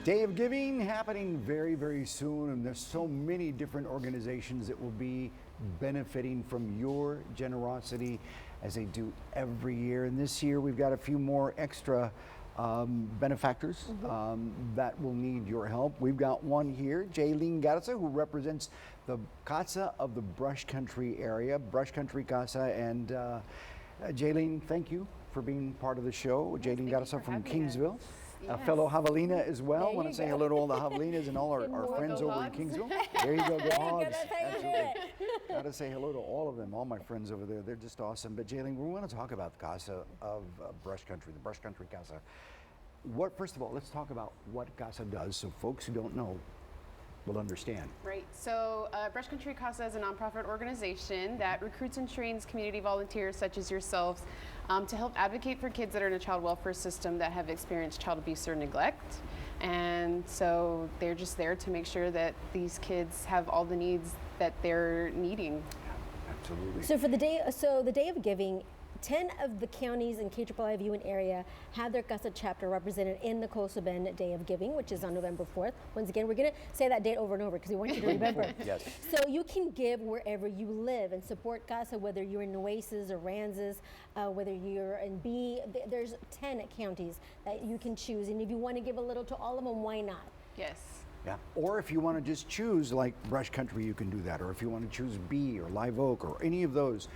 Day of Giving happening very, very soon, and there's so many different organizations that will be benefiting from your generosity as they do every year. And this year we've got a few more extra benefactors that will need your help. We've got one here, Jaylene Garza, who represents the CASA of the Brush Country area, Brush Country CASA. And Jaylene, thank you for being part of the show. Jaylene Garza from Kingsville. A fellow Javelina as well. I want to say hello to all the Javelinas and all our friends over in Kingsville. There you go, go Hogs. Got to say hello to all of them, all my friends over there. They're just awesome. But Jaylene, we want to talk about the CASA of Brush Country, the Brush Country CASA. First of all, let's talk about what CASA does so folks who don't know will understand. Right. So Brush Country CASA is a nonprofit organization that recruits and trains community volunteers such as yourselves to help advocate for kids that are in a child welfare system that have experienced child abuse or neglect. And so they're just there to make sure that these kids have all the needs that they're needing. Absolutely. So for the day of giving, 10 of the counties in KIIIV and area have their CASA chapter represented in the Coastal Bend Day of Giving, which is on November 4th. Once again, we're going to say that date over and over because we want you to remember. Yes. So you can give wherever you live and support CASA, whether you're in Nueces or Ranzas, whether you're in B. There's 10 counties that you can choose. And if you want to give a little to all of them, why not? Yes. Yeah. Or if you want to just choose like Brush Country, you can do that. Or if you want to choose B or Live Oak or any of those,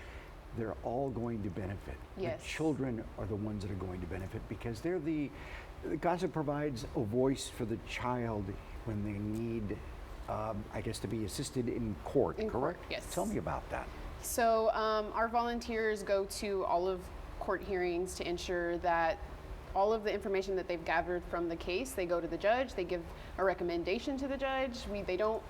they're all going to benefit. Yes. The children are the ones that are going to benefit because they're the CASA provides a voice for the child when they need, I guess, to be assisted in court, correct? Yes. Tell me about that. So our volunteers go to all of court hearings to ensure that all of the information that they've gathered from the case, they go to the judge, they give a recommendation to the judge. They don't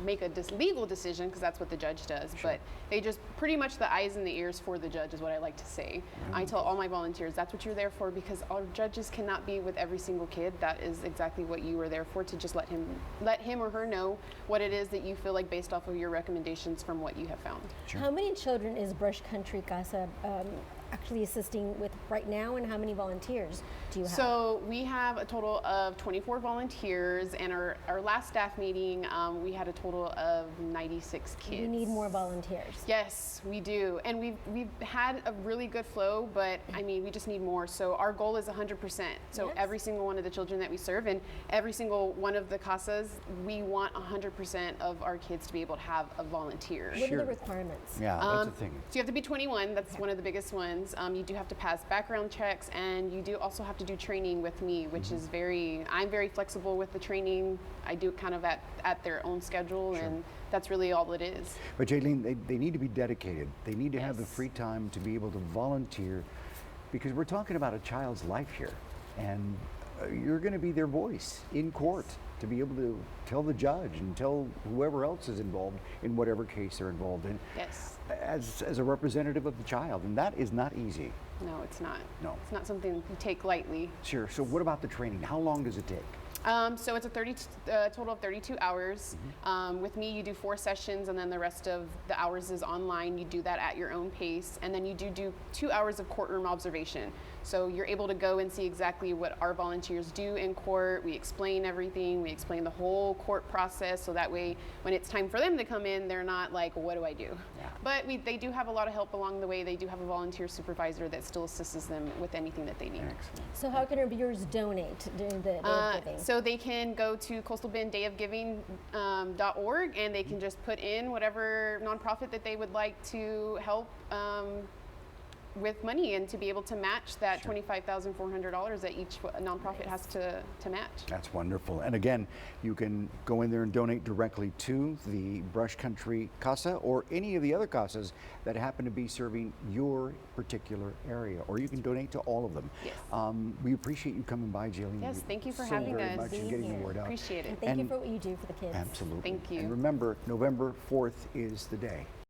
make a legal decision because that's what the judge does, but they just pretty much the eyes and the ears for the judge is what I like to say. I tell all my volunteers that's what you're there for because our judges cannot be with every single kid. That is exactly what you were there for, to just let him or her know what it is that you feel like based off of your recommendations from what you have found. Sure. How many children is Brush Country CASA actually assisting with right now, and how many volunteers do you have? So we have a total of 24 volunteers, and our last staff meeting we had a total of 96 kids. We need more volunteers. Yes, we do, and we've had a really good flow, but I mean we just need more. So our goal is 100%. So every single one of the children that we serve and every single one of the CASAs, we want 100% of our kids to be able to have a volunteer. What are the requirements? Yeah, that's the thing. So you have to be 21. That's one of the biggest ones. You do have to pass background checks, and you do also have to do training with me, which is I'm very flexible with the training. I do it kind of at their own schedule, and that's really all it is. But Jaylene, they need to be dedicated. They need to have the free time to be able to volunteer because we're talking about a child's life here, and you're going to be their voice in court to be able to tell the judge and tell whoever else is involved in whatever case they're involved in. Yes. As a representative of the child, and that is not easy. No, it's not. No. It's not something you take lightly. Sure. So what about the training? How long does it take? So it's a total of 32 hours. With me, you do 4 sessions, and then the rest of the hours is online. You do that at your own pace, and then you do 2 hours of courtroom observation. So you're able to go and see exactly what our volunteers do in court. We explain everything. We explain the whole court process, so that way when it's time for them to come in, they're not like, what do I do? Yeah. But they do have a lot of help along the way. They do have a volunteer supervisor that still assists them with anything that they need. Excellent. So how can our viewers donate during the Day of Giving? So they can go to coastalbenddayofgiving.org, and they can just put in whatever nonprofit that they would like to help with money, and to be able to match that $25,400 that each nonprofit has to match. That's wonderful. And again, you can go in there and donate directly to the Brush Country CASA or any of the other CASAs that happen to be serving your particular area, or you can donate to all of them. Yes. We appreciate you coming by, Jaylene. Yes, thank you for so having very us. much and getting the word out. Appreciate it. And thank you for what you do for the kids. Absolutely. Thank you. And remember, November 4th is the day.